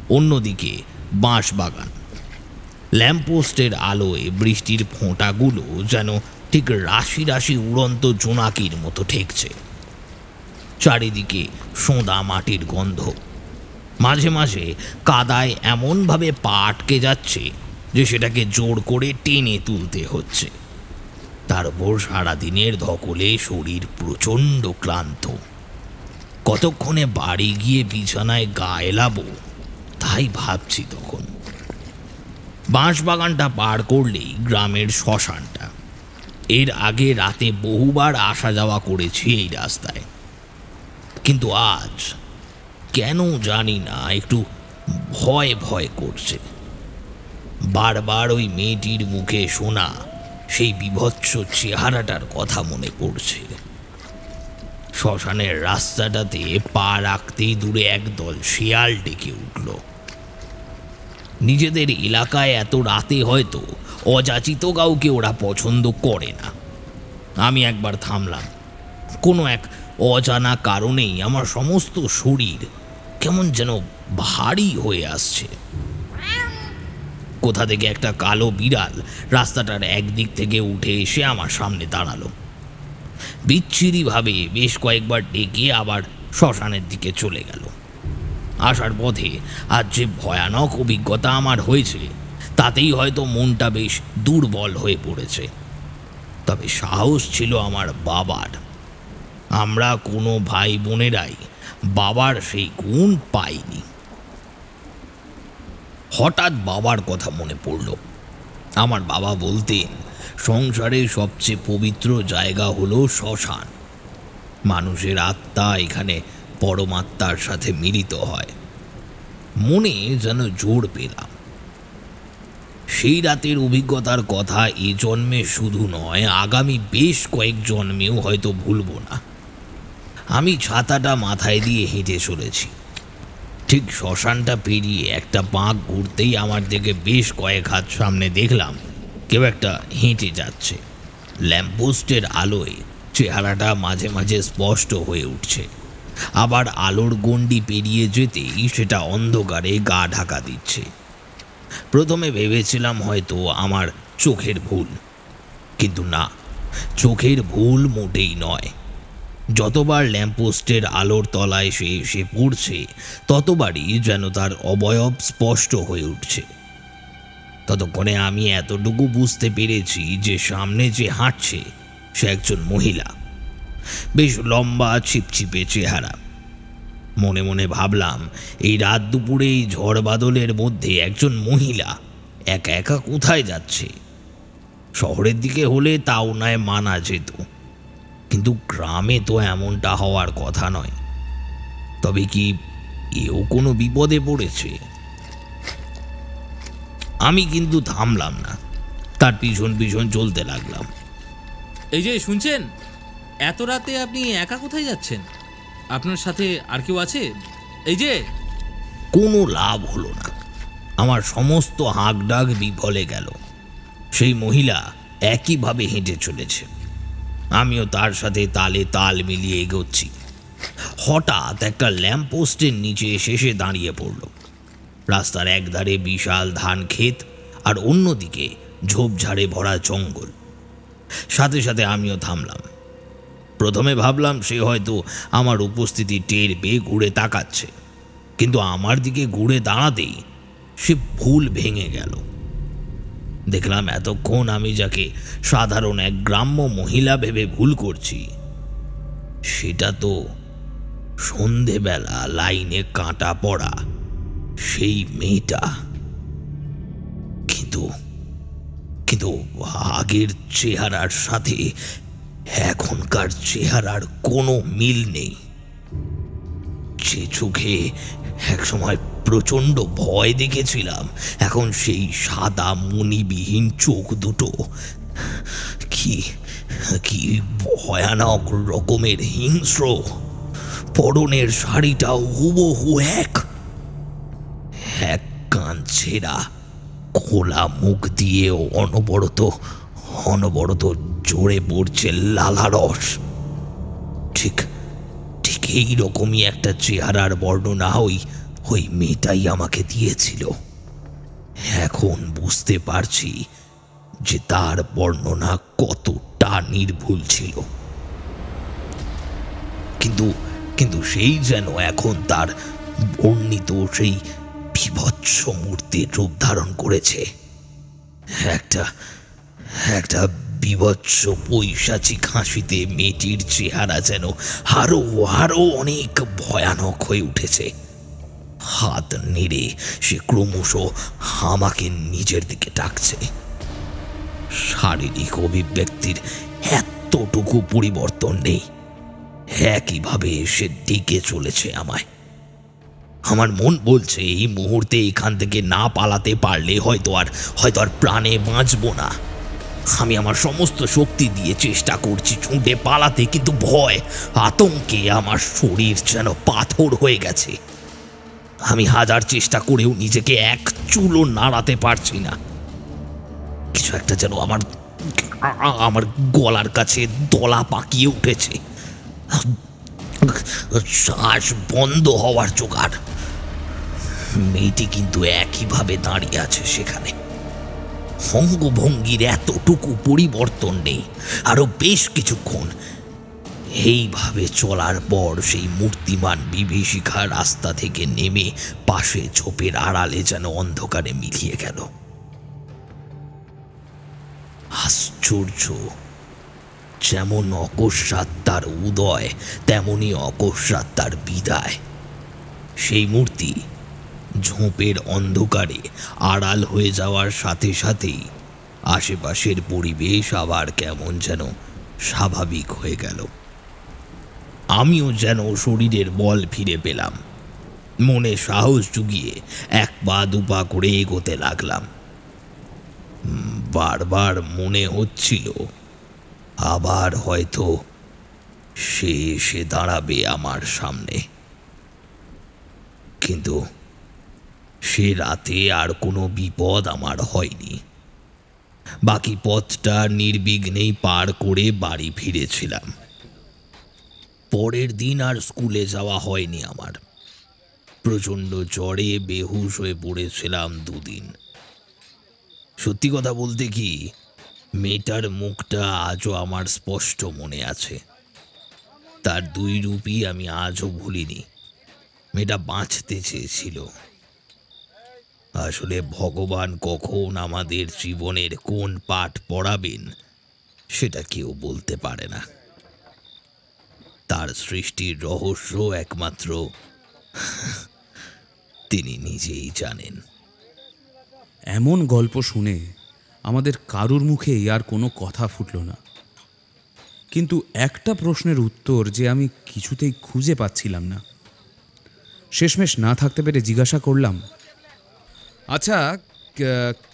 অন্যদিকে বাঁশবাগান। ল্যাম্পপোস্টের আলোয় বৃষ্টির ফোঁটাগুলো যেন ঠিক রাশি রাশি উড়ন্ত জোনাকির মতো ঠেকছে। চারিদিকে সোঁদা মাটির গন্ধ। মাঝে মাঝে কাদায় এমনভাবে পা আটকে যাচ্ছে যে সেটাকে জোর করে টেনে তুলতে হচ্ছে। তার উপর সারাদিনের ধকলে শরীর প্রচণ্ড ক্লান্ত। কতক্ষণে বাড়ি গিয়ে বিছানায় গা এলাবো তাই ভাবছি তখন। বাঁশবাগানটা পার করলেই গ্রামের শ্মশানটা। এর আগে রাতে বহুবার আসা যাওয়া করেছি এই রাস্তায়, কিন্তু আজ কেন জানি না একটু ভয় ভয় করছে। বারবার ওই মেয়েটির মুখে শোনা সেই বিভৎস চেহারাটার কথা মনে পড়ছে। শ্মশানের রাস্তাটাতে পা রাখতেই দূরে একদল শেয়াল ডেকে উঠল। নিজেদের এলাকায় এত রাতে হয়তো অযাচিত কাউকে ওরা পছন্দ করে না। আমি একবার থামলাম। কোনো এক অজানা কারণেই আমার সমস্ত শরীর কেমন যেন ভারী হয়ে আসছে। কোথা থেকে একটা কালো বিড়াল রাস্তাটার একদিক থেকে উঠে এসে আমার সামনে দাঁড়ালো। বিচ্ছিরিভাবে বেশ কয়েকবার ডেকে আবার শ্মশানের দিকে চলে গেল। আসার পথে আজ যে ভয়ানক অভিজ্ঞতা আমার হয়েছে তাতেই হয়তো মনটা বেশ দুর্বল হয়ে পড়েছে। তবে সাহস ছিল আমার বাবার। আমরা কোনো ভাই বোনেরাই বাবার সেই গুণ পাইনি। হঠাৎ বাবার কথা মনে পড়ল। আমার বাবা বলতেন, সংসারের সবচেয়ে পবিত্র জায়গা হলো শ্মশান। মানুষের আত্মা এখানে পরমাত্মার সাথে মিলিত হয়। মনে যেন জোর পেলাম। সেই রাতের অভিজ্ঞতার কথা এ জন্মে শুধু নয়, আগামী বেশ কয়েক জন্মেও হয়তো ভুলব না। আমি ছাতাটা মাথায় দিয়ে হেঁটে চলেছি। ঠিক শ্মশানটা পেরিয়ে একটা বাঁক ঘুরতেই আমার দিকে বেশ কয়েক হাত সামনে দেখলাম কেউ একটা হেঁটে যাচ্ছে। ল্যাম্পপোস্টের আলোয় চেহারাটা মাঝে মাঝে স্পষ্ট হয়ে উঠছে, আবার আলোর গণ্ডি পেরিয়ে যেতেই সেটা অন্ধকারে গা ঢাকা দিচ্ছে। প্রথমে ভেবেছিলাম হয়তো আমার চোখের ভুল, কিন্তু না, চোখের ভুল মোটেই নয়। যতবার ল্যাম্পপোস্টের আলোর তলায় সে এসে পড়ছে ততবারই যেন তার অবয়ব স্পষ্ট হয়ে উঠছে। ততক্ষণে আমি এতটুকু বুঝতে পেরেছি যে সামনে যে হাঁটছে সে একজন মহিলা, বেশ লম্বা, ছিপছিপে চেহারা। মনে মনে ভাবলাম, এই রাত দুপুরে এই ঝড় বাদলের মধ্যে একজন মহিলা একা একা কোথায় যাচ্ছে? শহরের দিকে হলে তাও নয় মানা যেত, কিন্তু গ্রামে তো এমনটা হওয়ার কথা নয়। তবে কি এও কোনো বিপদে পড়েছে? আমি কিন্তু থামলাম না, তার পিছন পিছন চলতে লাগলাম। এই যে শুনছেন, এত রাতে আপনি একা কোথায় যাচ্ছেন? আপনার সাথে আর কেউ আছে? এই যে। কোনো লাভ হলো না। আমার সমস্ত হাঁক ডাক বিফলে গেল। সেই মহিলা একইভাবে হেঁটে চলেছে। আমিও তার সাথে তালে তাল মিলিয়ে এগোচ্ছি। হঠাৎ একটা ল্যাম্পপোস্টের নিচে এসে দাঁড়িয়ে পড়ল। রাস্তার একধারে বিশাল ধান ক্ষেত আর অন্যদিকে ঝোপঝাড়ে ভরা জঙ্গল। সাথে সাথে আমিও থামলাম। প্রথমে ভাবলাম সে হয়তো আমার উপস্থিতি টের পেয়ে ঘুরে তাকাচ্ছে, কিন্তু আমার দিকে ঘুরে দাঁড়াতেই সে ভুল ভেঙে গেল। দেখলাম এতক্ষণ আমি যাকে সাধারণ এক গ্রাম্য মহিলা ভেবে ভুল করছি, সেটা তো সন্ধেবেলা লাইনে কাঁটা পড়া সেই মেয়েটা। কিন্তু কিন্তু আগের চেহারার সাথে এখনকার চেহারার কোনো মিল নেই। সে চোখে একসময় প্রচণ্ড ভয় দেখেছিলাম, এখন সেই সাদা মণিবিহীন চোখ দুটো কি কি ভয়ানক রকমের হিংস্র। পরনের শাড়িটাও হুবহু এক কান ছেঁড়া, খোলা মুখ দিয়েও অনবরত জোরে পড়ছে লালারস। ঠিক ঠিক এইরকমই একটা চেহারার বর্ণনা ওই মেয়েটাই আমাকে দিয়েছিল। এখন বুঝতে পারছি যে তার বর্ণনা কতটা নির্ভুল ছিল, কিন্তু সেই যেন এখন তার বর্ণিত সেই বিভৎস মূর্তির রূপ ধারণ করেছে। একটা বিভৎস পৈশাচিক হাসিতে মেয়েটির চেহারা যেন আরো অনেক ভয়ানক হয়ে উঠেছে। হাত নেড়ে সে ক্রমশ আমাকে নিজের দিকে ডাকছে। শারীরিক অভিব্যক্তির এতটুকু পরিবর্তন নেই, একইভাবে সে ডেকে চলেছে আমায়। আমার মন বলছে এই মুহূর্তে এখান থেকে না পালাতে পারলে হয়তো আর প্রাণে বাঁচবো না। আমি আমার সমস্ত শক্তি দিয়ে চেষ্টা করছি ছুটে পালাতে, কিন্তু ভয় আতঙ্কে আমার শরীর যেন পাথর হয়ে গেছে। আমি হাজার চেষ্টা করেও নিজেকে এক চুলও নাড়াতে পারছি না। কিছু একটা যেন আমার গলার কাছে দলা পাকিয়ে উঠেছে, শ্বাস বন্ধ হওয়ার জোগাড়। মেয়েটি কিন্তু একইভাবে দাঁড়িয়ে আছে সেখানে, অঙ্গভঙ্গির এতটুকু পরিবর্তন নেই। আরো বেশ কিছুক্ষণ এইভাবে চলার পর সেই মূর্তিমান বিভীষিকা রাস্তা থেকে নেমে পাশে ঝোপের আড়ালে যেন অন্ধকারে মিলিয়ে গেল। আশ্চর্য, যেমন অকস্মাৎ তার উদয় তেমনি অকস্মাৎ তার বিদায়। সেই মূর্তি ঝোপের অন্ধকারে আড়াল হয়ে যাওয়ার সাথে সাথেই আশেপাশের পরিবেশ আবার কেমন যেন স্বাভাবিক হয়ে গেল। আমিও যেন শরীরের বল ফিরে পেলাম। মনে সাহস জুগিয়ে এক পা দুপা করে এগোতে লাগলাম। বারবার মনে হচ্ছিল আবার হয়তো সে এসে দাঁড়াবে আমার সামনে, কিন্তু সে রাতে আর কোনো বিপদ আমার হয়নি। বাকি পথটা নির্বিঘ্নেই পার করে বাড়ি ফিরেছিলাম। পরের দিন আর স্কুলে যাওয়া হয়নি আমার। প্রচণ্ড জ্বরে বেহুশ হয়ে পড়েছিলাম 2 দিন। সত্যি কথা বলতে কি, মেয়েটার মুখটা আজও আমার স্পষ্ট মনে আছে। তার 2 রূপই আমি আজও ভুলিনি। মেয়েটা বাঁচতে চেয়েছিল। আসলে ভগবান কখন আমাদের জীবনের কোন পাঠ পড়াবেন সেটা কেউ বলতে পারে না। তার সৃষ্টির রহস্য একমাত্র তিনি নিজেই জানেন। এমন গল্প শুনে আমাদের কারুর মুখেই আর কোনো কথা ফুটল না, কিন্তু একটা প্রশ্নের উত্তর যে আমি কিছুতেই খুঁজে পাচ্ছিলাম না। শেষমেশ না থাকতে পেরে জিজ্ঞাসা করলাম, আচ্ছা,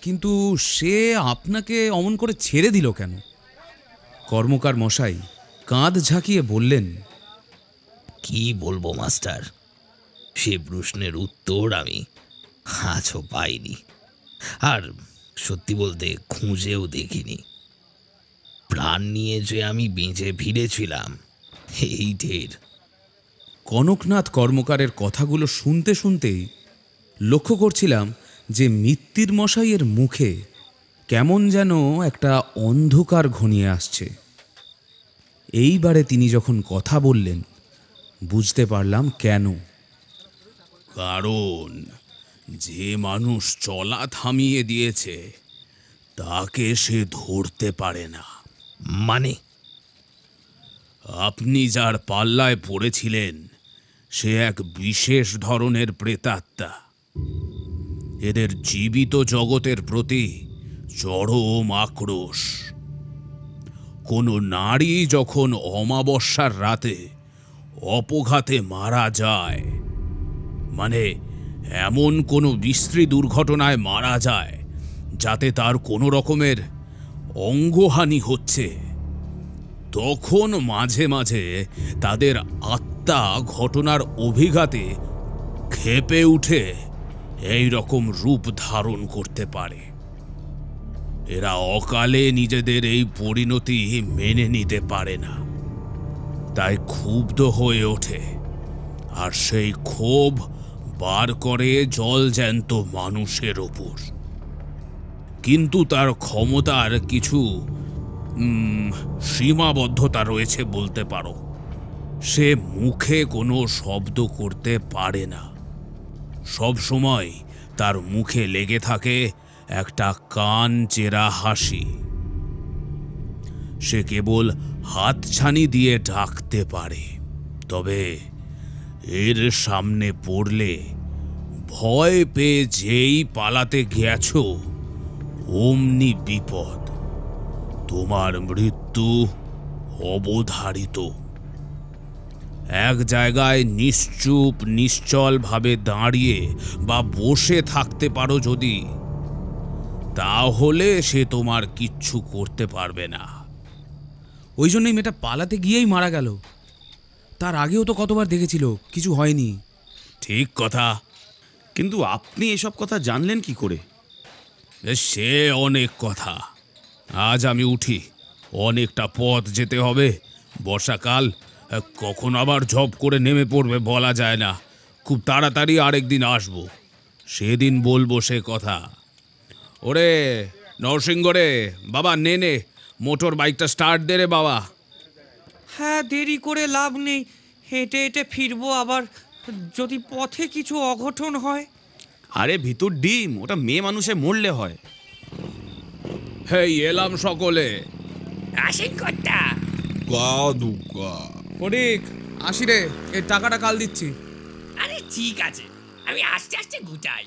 কিন্তু সে আপনাকে অমন করে ছেড়ে দিল কেন? কর্মকার মশাই কাঁধ ঝাঁকিয়ে বললেন, কি বলবো মাস্টার, সে প্রশ্নের উত্তর আমি আজও পাইনি, আর সত্যি বলতে খুঁজেও দেখিনি। প্রাণ নিয়ে যে আমি বেঁচে ফিরেছিলাম এই ঢের। কনকনাথ কর্মকারের কথাগুলো শুনতে শুনতেই লক্ষ্য করছিলাম যে মিত্তির মশাইয়ের মুখে কেমন যেন একটা অন্ধকার ঘনিয়ে আসছে। এইবারে তিনি যখন কথা বললেন বুঝতে পারলাম কেন। কারণ যে মানুষ চলা থামিয়ে দিয়েছে তাকে সে ধরতে পারে না। মানে? আপনি যার পাল্লায় পড়েছিলেন সে এক বিশেষ ধরনের প্রেতাত্মা। এদের জীবিত জগতের প্রতি চরম আক্রোশ। কোনো নারী যখন অমাবস্যার রাতে অপঘাতে মারা যায় মানে এমন কোনো বিশ্রী দুর্ঘটনায় মারা যায় যাতে তার কোনো রকমের অঙ্গহানি হচ্ছে, তখন মাঝে মাঝে তাদের আত্মা ঘটনার অভিঘাতে ক্ষেপে উঠে এই রকম রূপ ধারণ করতে পারে। এরা অকালে নিজেদের এই পরিণতি মেনে নিতে পারে না, তাই ক্ষুব্ধ হয়ে ওঠে, আর সেই ক্ষোভ বার করে জলজ্যান্ত মানুষের ওপর। কিন্তু তার ক্ষমতার কিছু সীমাবদ্ধতা রয়েছে বলতে পারো। সে মুখে কোনো শব্দ করতে পারে না, সব সময় তার মুখে লেগে থাকে একটা কান চেরা হাসি। সে কেবল হাতছানি দিয়ে ডাকতে পারে, তবে এর সামনে পড়লে ভয় পেয়ে যেই পালাতে গেছো অমনি বিপদ, তোমার মৃত্যু অবধারিত। এক জায়গায় নিশ্চুপ নিশ্চল ভাবে দাঁড়িয়ে বা বসে থাকতে পারো যদি, তাহলে সে তোমার কিচ্ছু করতে পারবে না। ওই জন্যই মেয়েটা পালাতে গিয়েই মারা গেল। তার আগেও তো কতবার দেখেছিল, কিছু হয়নি। ঠিক কথা, কিন্তু আপনি এসব কথা জানলেন কি করে? সে অনেক কথা। আজ আমি উঠি, অনেকটা পথ যেতে হবে। বর্ষাকাল, কখন আবার ঝপ করে নেমে পড়বে বলা যায় না। খুব তাড়াতাড়ি আরেকদিন আসবো, সেদিন বলবো সে কথা। ওরে নরসিংহ রে বাবা, নে নে মোটর বাইকটা স্টার্ট দে রে বাবা। হ্যাঁ, দেরি করে লাভ নেই, হেঁটে হেঁটে ফিরবো আবার, যদি পথে কিছু অঘটন হয়। আরে ভিতর ডিম, ওটা মেয়ে মানুষে মরলে হয়। হেই এলাম সকলে। আসেন কর্তা। ফটিক, আসি রে, এই টাকাটা কাল দিচ্ছি। আরে ঠিক আছে, আমি আস্তে আস্তে গুটাই।